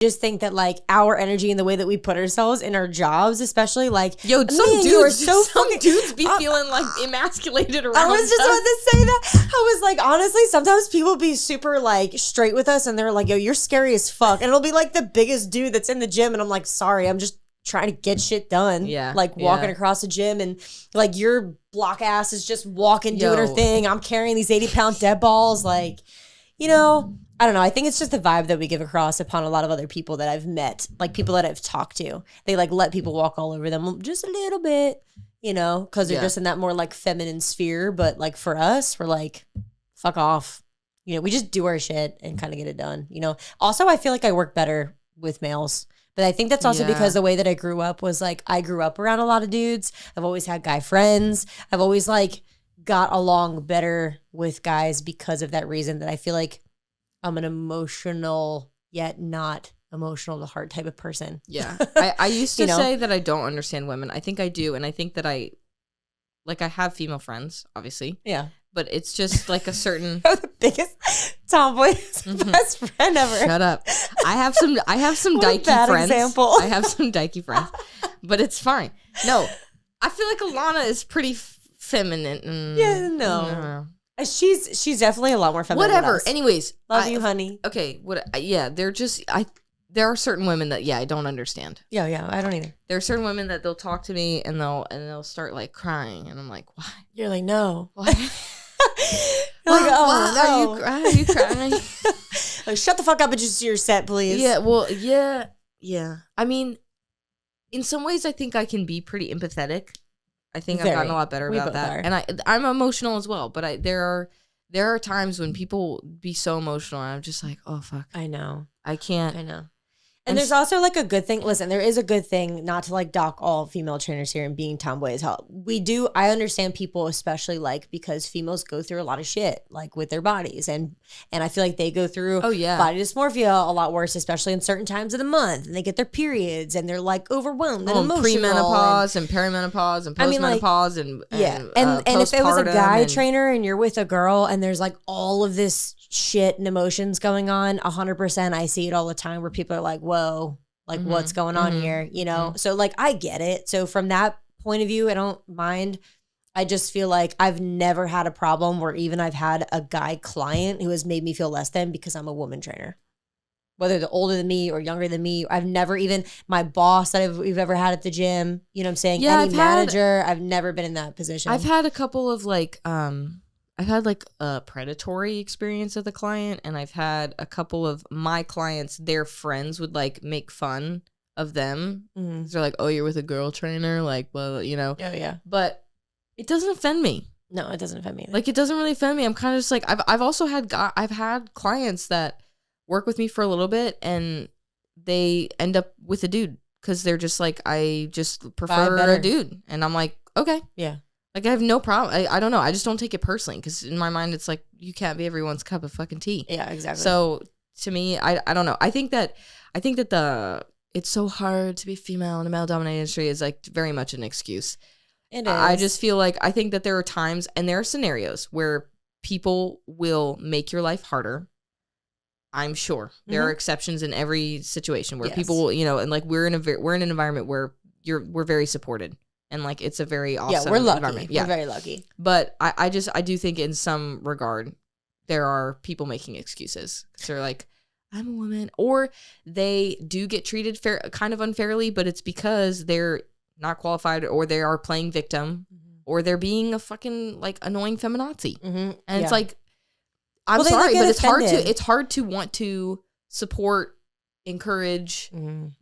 just think that like our energy and the way that we put ourselves in our jobs, especially like some dudes be feeling like emasculated around I was just about to say that. I was like, honestly, sometimes people be super like straight with us and they're like, yo, you're scary as fuck. And it'll be like the biggest dude that's in the gym and I'm like, sorry, I'm just trying to get shit done. Yeah. Like walking across the gym and like your block ass is just walking, doing her thing. I'm carrying these 80-pound dead balls. Like, you know, I don't know. I think it's just the vibe that we give across upon a lot of other people that I've met, like people that I've talked to. They like let people walk all over them just a little bit, you know, because they're just in that more like feminine sphere. But like for us, we're like, fuck off. You know, we just do our shit and kind of get it done, you know. Also, I feel like I work better with males. But I think that's also because the way that I grew up was like I grew up around a lot of dudes. I've always had guy friends. I've always like got along better with guys because of that reason, that I feel like I'm an emotional yet not emotional to heart type of person. Yeah. I used to say that I don't understand women. I think I do. And I think that I have female friends, obviously. Yeah. But it's just like a certain the biggest tomboy's best friend ever. Shut up. I have some dykey friends. Example. I have some dykey friends. But it's fine. No. I feel like Alana is pretty feminine. Yeah, no. She's definitely a lot more feminine. Whatever. Than us. Anyways, love you, honey. Okay. They're just there are certain women that I don't understand. Yeah, I don't either. There are certain women that they'll talk to me and they'll start like crying and I'm like, why? You're like, no. Why? You're like, oh, no. Are you crying? Like, shut the fuck up and just do your set, please. Yeah, well, yeah. I mean, in some ways, I think I can be pretty empathetic. I think I've gotten a lot better about that. And I'm emotional as well, but there are times when people be so emotional and I'm just like, oh, fuck. I know. I can't. I know. And there's also like a good thing. Listen, there is a good thing, not to like dock all female trainers here and being tomboy as hell. I understand people, especially like because females go through a lot of shit like with their bodies. And I feel like they go through body dysmorphia a lot worse, especially in certain times of the month. And they get their periods and they're like overwhelmed and emotional. Pre-menopause and perimenopause and post-menopause and if it was a guy trainer and you're with a girl and there's like all of this shit and emotions going on, 100%. I see it all the time where people are like, whoa, like what's going on here, you know? So like I get it. So from that point of view, I don't mind. I just feel like I've never had a problem where even I've had a guy client who has made me feel less than because I'm a woman trainer. Whether they're older than me or younger than me, I've never even, my boss that we've ever had at the gym, you know what I'm saying? Yeah, Any manager, I've never been in that position. I've had a couple of like, I've had like a predatory experience with a client, and I've had a couple of my clients, their friends would like make fun of them. Mm-hmm. They're like, oh, you're with a girl trainer? Like, well, you know. Oh, yeah. But it doesn't offend me. No, it doesn't offend me either. Like, it doesn't really offend me. I'm kind of just like, I've also had, I've had clients that work with me for a little bit, and they end up with a dude because they're just like, I just prefer a dude. And I'm like, okay. Yeah. Like, I have no problem. I don't know. I just don't take it personally because in my mind, it's like, you can't be everyone's cup of fucking tea. Yeah, exactly. So to me, I don't know. I think that it's so hard to be female in a male-dominated industry is like very much an excuse. It is. I just feel like, I think that there are times and there are scenarios where people will make your life harder. I'm sure there are exceptions in every situation where people will, you know, and like we're in an environment where we're very supported. And like it's a very awesome environment. Yeah, we're very lucky. But I do think in some regard there are people making excuses because they're like, I'm a woman, or they do get treated kind of unfairly, but it's because they're not qualified, or they are playing victim, or they're being a fucking like annoying feminazi. And it's like, I'm sorry, but it's hard to want to support, encourage,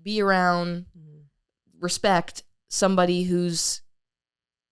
be around, respect somebody who's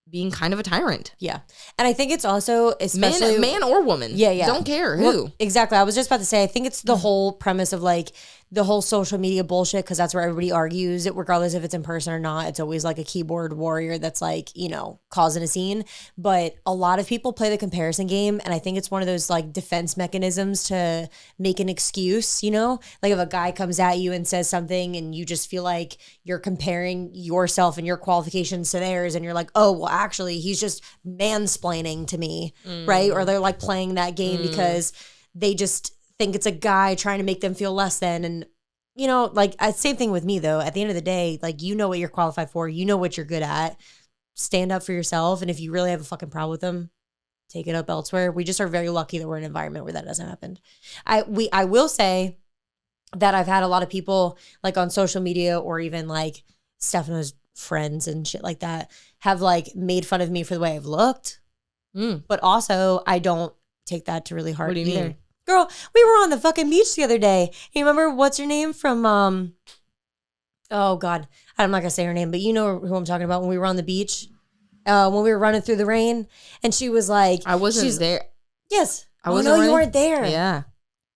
being kind of a tyrant. Yeah. And I think it's also especially man or woman. Yeah. Don't care who. Well, exactly. I was just about to say, I think it's the whole premise of like the whole social media bullshit, because that's where everybody argues it, regardless if it's in person or not. It's always like a keyboard warrior that's like, you know, causing a scene. But a lot of people play the comparison game, and I think it's one of those like defense mechanisms to make an excuse, you know? Like if a guy comes at you and says something and you just feel like you're comparing yourself and your qualifications to theirs, and you're like, oh, well, actually, he's just mansplaining to me, right? Or they're like playing that game because they just think it's a guy trying to make them feel less than. And you know, like same thing with me though. At the end of the day, like, you know what you're qualified for. You know what you're good at. Stand up for yourself. And if you really have a fucking problem with them, take it up elsewhere. We just are very lucky that we're in an environment where that doesn't happen. I will say that I've had a lot of people like on social media or even like Stefano's friends and shit like that have like made fun of me for the way I've looked. But also I don't take that to really heart. What do you mean? Girl, we were on the fucking beach the other day. You remember what's her name from oh God, I'm not gonna say her name, but you know who I'm talking about, when we were on the beach, when we were running through the rain, and she was like, I wasn't there. Yes. I wasn't. Oh no, you weren't there. Yeah.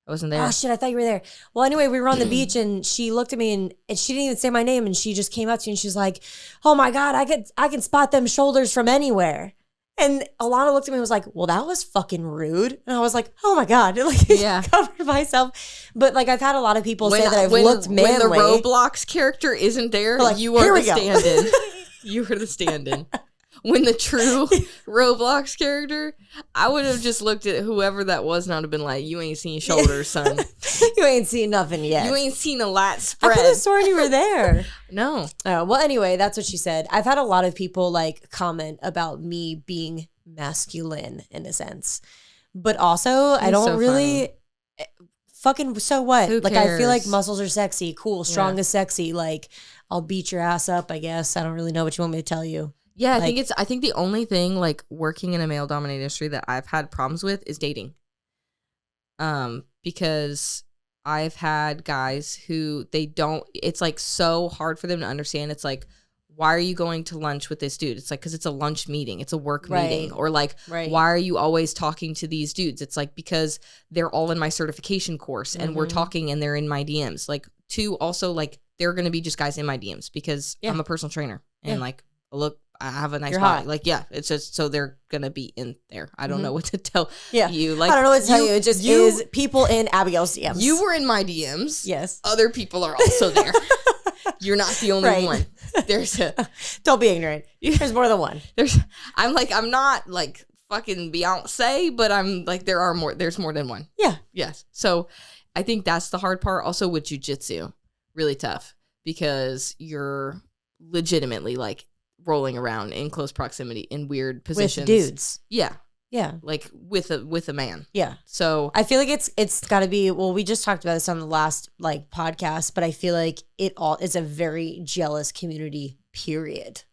I wasn't there. Oh shit, I thought you were there. Well, anyway, we were on the beach and she looked at me and she didn't even say my name, and she just came up to me and she's like, "Oh my God, I can spot them shoulders from anywhere." And Alana looked at me and was like, "Well, that was fucking rude." And I was like, "Oh my God." Like, yeah. Covered myself. But like, I've had a lot of people say that I've looked manly. When the Roblox character isn't there, like, you are the stand-in. You are the stand-in. When the true Roblox character, I would have just looked at whoever that was and I would have been like, "You ain't seen shoulders, son. You ain't seen nothing yet. You ain't seen a lat spread." I could have sworn you were there. No. Oh, well, anyway, that's what she said. I've had a lot of people like comment about me being masculine in a sense. But also, I don't really... Fucking, so what? Who like, cares? I feel like muscles are sexy. Cool. Strong is sexy. Like, I'll beat your ass up, I guess. I don't really know what you want me to tell you. Yeah, like, I think the only thing like working in a male dominated industry that I've had problems with is dating. Because I've had guys who it's like so hard for them to understand. It's like, why are you going to lunch with this dude? It's like, because it's a lunch meeting. It's a work meeting. Or like, why are you always talking to these dudes? It's like, because they're all in my certification course and we're talking and they're in my DMs. Like, two, also like, they're going to be just guys in my DMs because I'm a personal trainer and like, look, I have a nice body. Hot. Like, yeah, it's just so they're gonna be in there. I don't know what to tell you. Like, I don't know what to tell you. It just is people in Abigail's DMs. You were in my DMs. Yes. Other people are also there. You're not the only one. There's don't be ignorant. There's more than one. I'm not like fucking Beyonce, but I'm like, there's more than one. Yeah. Yes. So I think that's the hard part. Also with jujitsu, really tough because you're legitimately like rolling around in close proximity in weird positions with dudes. Yeah. Yeah. Like with a man. Yeah. So I feel like it's got to be, well, we just talked about this on the last like podcast, but I feel like it's a very jealous community, period.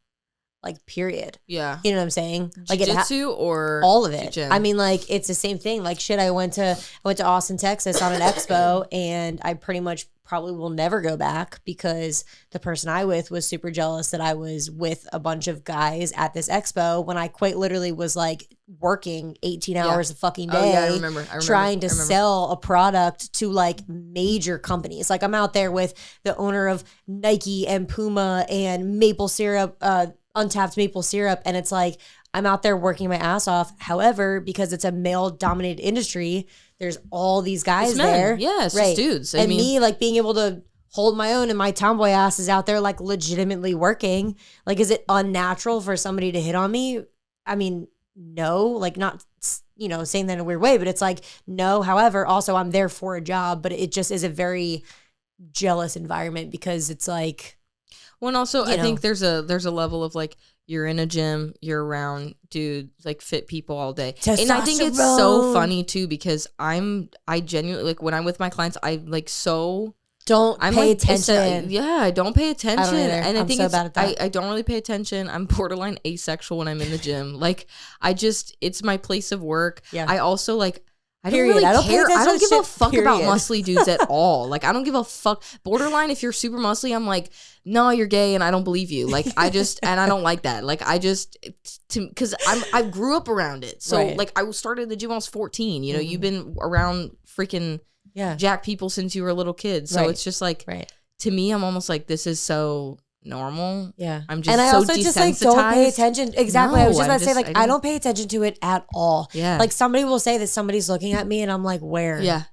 Like, period. Yeah. You know what I'm saying? Like, jiu-jitsu or all of it. gym? I mean, like, it's the same thing. Like, shit, I went to Austin, Texas on an expo, and I pretty much probably will never go back because the person I was super jealous that I was with a bunch of guys at this expo when I quite literally was like working 18 hours a fucking day. Oh, yeah, I remember. Trying to sell a product to like major companies. Like, I'm out there with the owner of Nike and Puma and maple syrup, untapped maple syrup, and it's like I'm out there working my ass off. However, because it's a male dominated industry, there's all these guys there. Yeah, it's just dudes. I mean, me like being able to hold my own and my tomboy ass is out there like legitimately working. Like, is it unnatural for somebody to hit on me? I mean, no, like, not, you know, saying that in a weird way, but it's like, no. However, also I'm there for a job, but it just is a very jealous environment because it's like, well, and also I think there's a level of like, you're in a gym, you're around dudes, like fit people all day. And I think it's so funny too, because I genuinely, like when I'm with my clients, I like don't pay attention. I don't pay attention. I don't either. And I think so bad at that. I don't really pay attention. I'm borderline asexual when I'm in the gym. Like, it's my place of work. Yeah. I also like, I don't really care. I don't give a fuck about muscly dudes at all. Like, I don't give a fuck. Borderline, if you're super muscly, I'm like, no, you're gay and I don't believe you. Like, I just, and I don't like that. Like, because I grew up around it. So like, I started the gym when I was 14. You know, you've been around freaking jack people since you were a little kid. So it's just like, to me, I'm almost like, this is so normal. Yeah. I'm just, and I also just like don't pay attention. Exactly. No, I was just about to say, like, I don't pay attention to it at all. Yeah. Like, somebody will say that somebody's looking at me and I'm like, where? Yeah.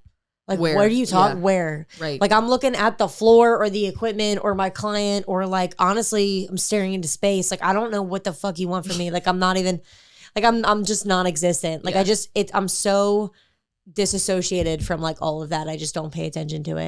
Like, where do you talk? Yeah. Where? Right. Like, I'm looking at the floor or the equipment or my client, or like, honestly, I'm staring into space. Like, I don't know what the fuck you want from me. Like, I'm not even, like, I'm just non-existent. Like, I'm so disassociated from like all of that. I just don't pay attention to it.